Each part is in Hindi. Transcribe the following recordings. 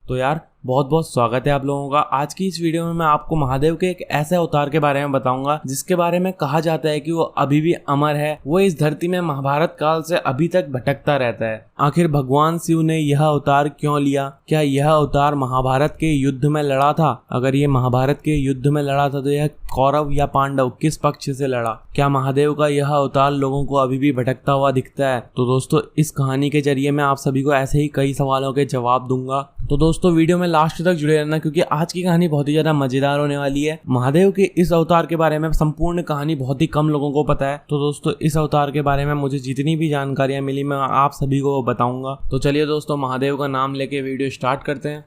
तो यार बहुत बहुत स्वागत है आप लोगों का। आज की इस वीडियो में मैं आपको महादेव के एक ऐसे अवतार के बारे में बताऊंगा जिसके बारे में कहा जाता है कि वो अभी भी अमर है। वो इस धरती में महाभारत काल से अभी तक भटकता रहता है। आखिर भगवान शिव ने यह अवतार क्यों लिया? क्या यह अवतार महाभारत के युद्ध में लड़ा था? अगर ये महाभारत के युद्ध में लड़ा था तो यह कौरव या पांडव किस पक्ष से लड़ा? क्या महादेव का यह अवतार लोगों को अभी भी भटकता हुआ दिखता है? तो दोस्तों इस कहानी के जरिए मैं आप सभी को ऐसे ही कई सवालों के जवाब दूंगा। तो दोस्तों वीडियो में लास्ट तक जुड़े रहना क्योंकि आज की कहानी बहुत ही ज्यादा मजेदार होने वाली है। महादेव के इस अवतार के बारे में संपूर्ण कहानी बहुत ही कम लोगों को पता है। तो दोस्तों इस अवतार के बारे में मुझे जितनी भी जानकारियां मिली मैं आप सभी को बताऊंगा। तो चलिए दोस्तों महादेव का नाम लेके वीडियो स्टार्ट करते हैं।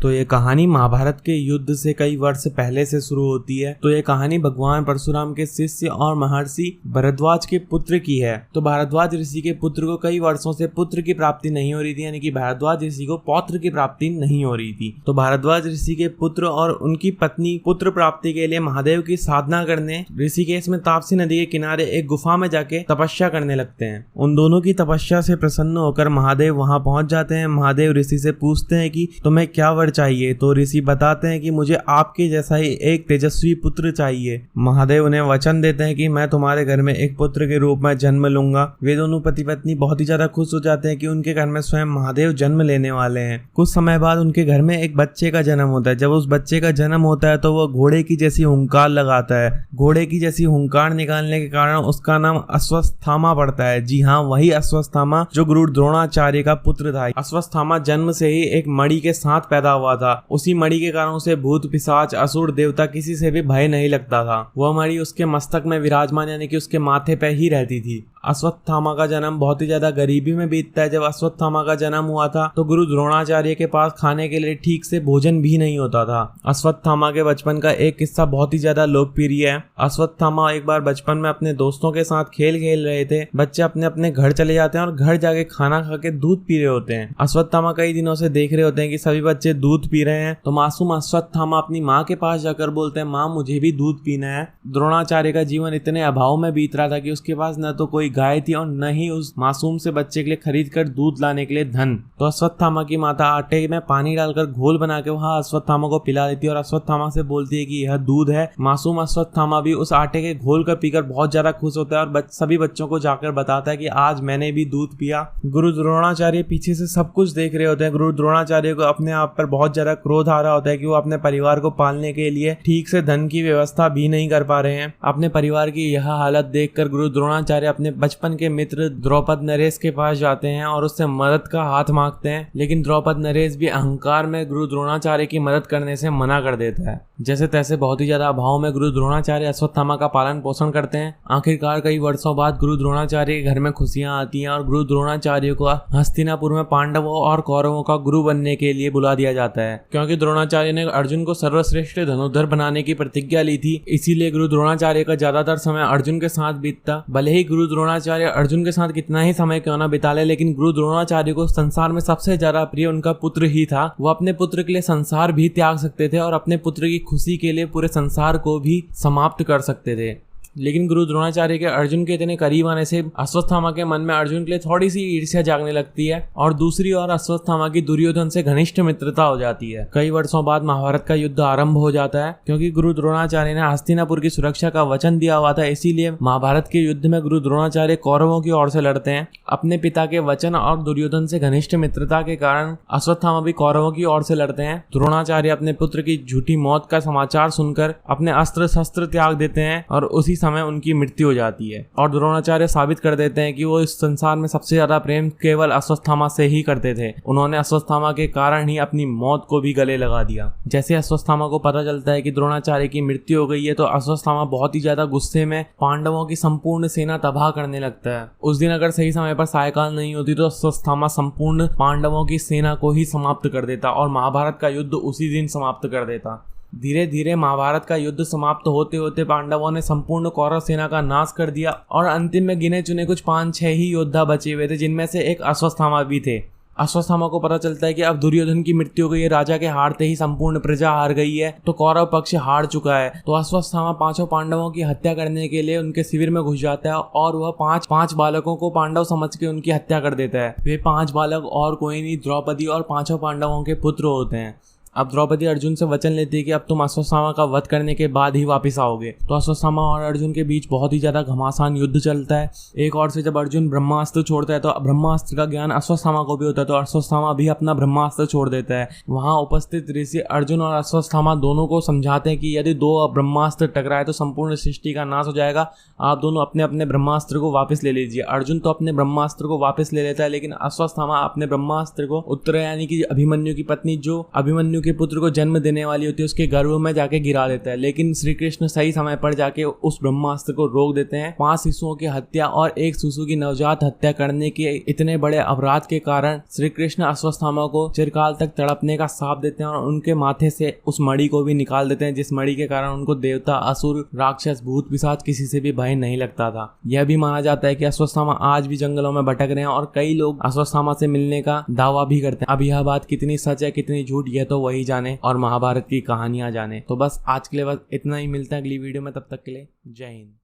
तो ये कहानी महाभारत के युद्ध से कई वर्ष पहले से शुरू होती है। तो ये कहानी भगवान परशुराम के शिष्य और महर्षि भरद्वाज के पुत्र की है। तो भारद्वाज ऋषि के पुत्र को कई वर्षों से पुत्र की प्राप्ति नहीं हो रही थी, यानी कि भारद्वाज ऋषि को पौत्र की प्राप्ति नहीं हो रही थी। तो भारद्वाज ऋषि के पुत्र और उनकी पत्नी पुत्र प्राप्ति के लिए महादेव की साधना करने ऋषिकेश में ताप्ती नदी के किनारे एक गुफा में जाके तपस्या करने लगते हैं। उन दोनों की तपस्या से प्रसन्न होकर महादेव वहां पहुंच जाते हैं। महादेव ऋषि से पूछते हैं कि तुम्हें क्या चाहिए? तो ऋषि बताते हैं कि मुझे आपके जैसा ही एक तेजस्वी पुत्र चाहिए। महादेव उन्हें वचन देते हैं कि मैं तुम्हारे घर में एक पुत्र के रूप में जन्म लूंगा। वे दोनों पति पत्नी बहुत ही ज्यादा खुश हो जाते हैं कि उनके घर में स्वयं महादेव जन्म लेने वाले हैं। कुछ समय बाद उनके घर में एक बच्चे का जन्म होता है। जब उस बच्चे का जन्म होता है तो वह घोड़े की जैसी हुंकार लगाता है। घोड़े की जैसी हुंकार निकालने के कारण उसका नाम अश्वत्थामा पड़ता है। जी हाँ, वही अश्वत्थामा जो गुरु द्रोणाचार्य का पुत्र था। अश्वत्थामा जन्म से ही एक मणि के साथ पैदा हुआ था। उसी मणि के कारण उसे भूत पिशाच असुर देवता किसी से भी भय नहीं लगता था। वह मणि उसके मस्तक में विराजमान यानी कि उसके माथे पे ही रहती थी। अश्वत्थामा का जन्म बहुत ही ज्यादा गरीबी में बीतता है। जब अश्वत्थामा का जन्म हुआ था तो गुरु द्रोणाचार्य के पास खाने के लिए ठीक से भोजन भी नहीं होता था। अश्वत्थामा के बचपन का एक किस्सा बहुत ही ज्यादा लोकप्रिय है। अश्वत्थामा एक बार बचपन में अपने दोस्तों के साथ खेल खेल रहे थे। बच्चे अपने अपने घर चले जाते हैं और घर जाके खाना खा के दूध पी रहे होते हैं। अश्वत्थामा कई दिनों से देख रहे होते हैं कि सभी बच्चे दूध पी रहे हैं। तो मासूम अश्वत्थामा अपनी माँ के पास जाकर बोलते हैं, माँ मुझे भी दूध पीना है। द्रोणाचार्य का जीवन इतने अभाव में बीत रहा था कि उसके पास न तो कोई गाय थी और न ही उस मासूम से बच्चे के लिए खरीद कर दूध लाने के लिए धन। तो अश्वत्थामा की माता आटे में पानी डालकर घोल बना के वहां अश्वत्थामा को पिला देती है और अश्वत्थामा से बोलती है कि यह दूध है। मासूम अश्वत्थामा भी उस आटे के घोल का पीकर बहुत ज्यादा खुश होता है और सभी बच्चों को जाकर बताता है कि आज मैंने भी दूध पिया। गुरु द्रोणाचार्य पीछे से सब कुछ देख रहे होते हैं। गुरु द्रोणाचार्य को अपने आप पर बहुत ज्यादा क्रोध आ रहा होता है कि वो अपने परिवार को पालने के लिए ठीक से धन की व्यवस्था भी नहीं कर पा रहे हैं। अपने परिवार की यह हालत देखकर गुरु द्रोणाचार्य अपने बचपन के मित्र द्रौपद नरेश के पास जाते हैं और उससे मदद का हाथ मांगते हैं। लेकिन द्रौपद नरेश भी अहंकार में गुरु द्रोणाचार्य की मदद करने से मना कर देता है। जैसे तैसे बहुत ही ज्यादा अभाव में गुरु द्रोणाचार्य अश्वत्थामा का पालन पोषण करते हैं। आखिरकार कई वर्षों बाद गुरु द्रोणाचार्य के घर में खुशियां आती हैं और गुरु द्रोणाचार्य को हस्तिनापुर में पांडवों और कौरवों का गुरु बनने के लिए बुला दिया जाता है। क्योंकि द्रोणाचार्य ने अर्जुन को सर्वश्रेष्ठ धनुर्धर बनाने की प्रतिज्ञा ली थी, इसीलिए गुरु द्रोणाचार्य का ज्यादातर समय अर्जुन के साथ बीतता। भले ही गुरु द्रोणाचार्य अर्जुन के साथ कितना ही समय क्यों ना बिता ले, लेकिन गुरु द्रोणाचार्य को संसार में सबसे ज्यादा प्रिय उनका पुत्र ही था। वो अपने पुत्र के लिए संसार भी त्याग सकते थे और अपने पुत्र की खुशी के लिए पूरे संसार को भी समाप्त कर सकते थे। लेकिन गुरु द्रोणाचार्य के अर्जुन के इतने करीब आने से अश्वत्थामा के मन में अर्जुन के लिए थोड़ी सी ईर्ष्या जागने लगती है और दूसरी ओर अश्वत्थामा की दुर्योधन से घनिष्ठ मित्रता हो जाती है। कई वर्षों बाद महाभारत का युद्ध आरंभ हो जाता है। क्योंकि गुरु द्रोणाचार्य ने हस्तिनापुर की सुरक्षा का वचन दिया हुआ था, इसीलिए महाभारत के युद्ध में गुरु द्रोणाचार्य कौरवों की ओर से लड़ते हैं। अपने पिता के वचन और दुर्योधन से घनिष्ठ मित्रता के कारण अश्वत्थामा भी कौरवों की ओर से लड़ते हैं। द्रोणाचार्य अपने पुत्र की झूठी मौत का समाचार सुनकर अपने अस्त्र शस्त्र त्याग देते हैं और उसी समय उनकी मृत्यु हो जाती है। और द्रोणाचार्य साबित कर देते हैं कि वो इस संसार में सबसे ज्यादा प्रेम केवल अश्वत्थामा से ही करते थे। उन्होंने अश्वत्थामा के कारण ही अपनी मौत को भी गले लगा दिया। जैसे अश्वत्थामा को पता चलता है कि द्रोणाचार्य की मृत्यु हो गई है तो अश्वत्थामा बहुत ही ज्यादा गुस्से में पांडवों की संपूर्ण सेना तबाह करने लगता है। उस दिन अगर सही समय पर सायकाल नहीं होती तो अश्वत्थामा संपूर्ण पांडवों की सेना को ही समाप्त कर देता और महाभारत का युद्ध उसी दिन समाप्त कर देता। धीरे धीरे महाभारत का युद्ध समाप्त होते होते पांडवों ने संपूर्ण कौरव सेना का नाश कर दिया और अंतिम में गिने चुने कुछ 5-6 ही योद्धा बचे हुए थे, जिनमें से एक अश्वत्थामा भी थे। अश्वत्थामा को पता चलता है कि अब दुर्योधन की मृत्यु हो गई है, राजा के हारते ही संपूर्ण प्रजा हार गई है, तो कौरव पक्ष हार चुका है। तो अश्वत्थामा पांचों पांडवों की हत्या करने के लिए उनके शिविर में घुस जाता है और वह पांच बालकों को पांडव समझ के उनकी हत्या कर देता है। वे 5 बालक और कोई नहीं, द्रौपदी और पांचों पांडवों के पुत्र होते हैं। अब द्रौपदी अर्जुन से वचन लेती है कि अब तुम अश्वत्थामा का वध करने के बाद ही वापस आओगे। तो अश्वत्थामा और अर्जुन के बीच बहुत ही ज्यादा घमासान युद्ध चलता है। एक और से जब अर्जुन ब्रह्मास्त्र छोड़ता है तो ब्रह्मास्त्र का ज्ञान अश्वत्थामा को भी होता है, तो अश्वत्थामा भी अपना ब्रह्मास्त्र छोड़ देता है। वहां उपस्थित ऋषि अर्जुन और अश्वत्थामा दोनों को समझाते हैं कि यदि 2 ब्रह्मास्त्र टकराए तो संपूर्ण सृष्टि का नाश हो जाएगा, आप दोनों अपने अपने ब्रह्मास्त्र को वापस ले लीजिए। अर्जुन तो अपने ब्रह्मास्त्र को वापस ले लेता है, लेकिन अश्वत्थामा अपने ब्रह्मास्त्र को उत्तरायणी की अभिमन्यु की पत्नी, जो अभिमन्यु के पुत्र को जन्म देने वाली होती है, उसके गर्भ में जाके गिरा देता है। लेकिन श्री कृष्ण सही समय पर जाके उस ब्रह्मास्त्र को रोक देते हैं। 5 शिशुओं की हत्या और 1 शिशु की नवजात हत्या करने के इतने बड़े अपराध के कारण श्री कृष्ण अश्वत्थामा को चिरकाल तक तड़पने का शाप देते हैं और उनके माथे से उस मणि को भी निकाल देते हैं, जिस मणि के कारण उनको देवता, असुर, राक्षस, भूत, पिशाच किसी से भी भय नहीं लगता था। यह भी माना जाता है कि अश्वत्थामा आज भी जंगलों में भटक रहे हैं और कई लोग अश्वत्थामा से मिलने का दावा भी करते हैं। अब यह बात कितनी सच है कितनी झूठ, यह तो वही जाने और महाभारत की कहानियां जाने। तो बस आज के लिए बस इतना ही, मिलते हैं अगली वीडियो में, तब तक के लिए जय हिंद।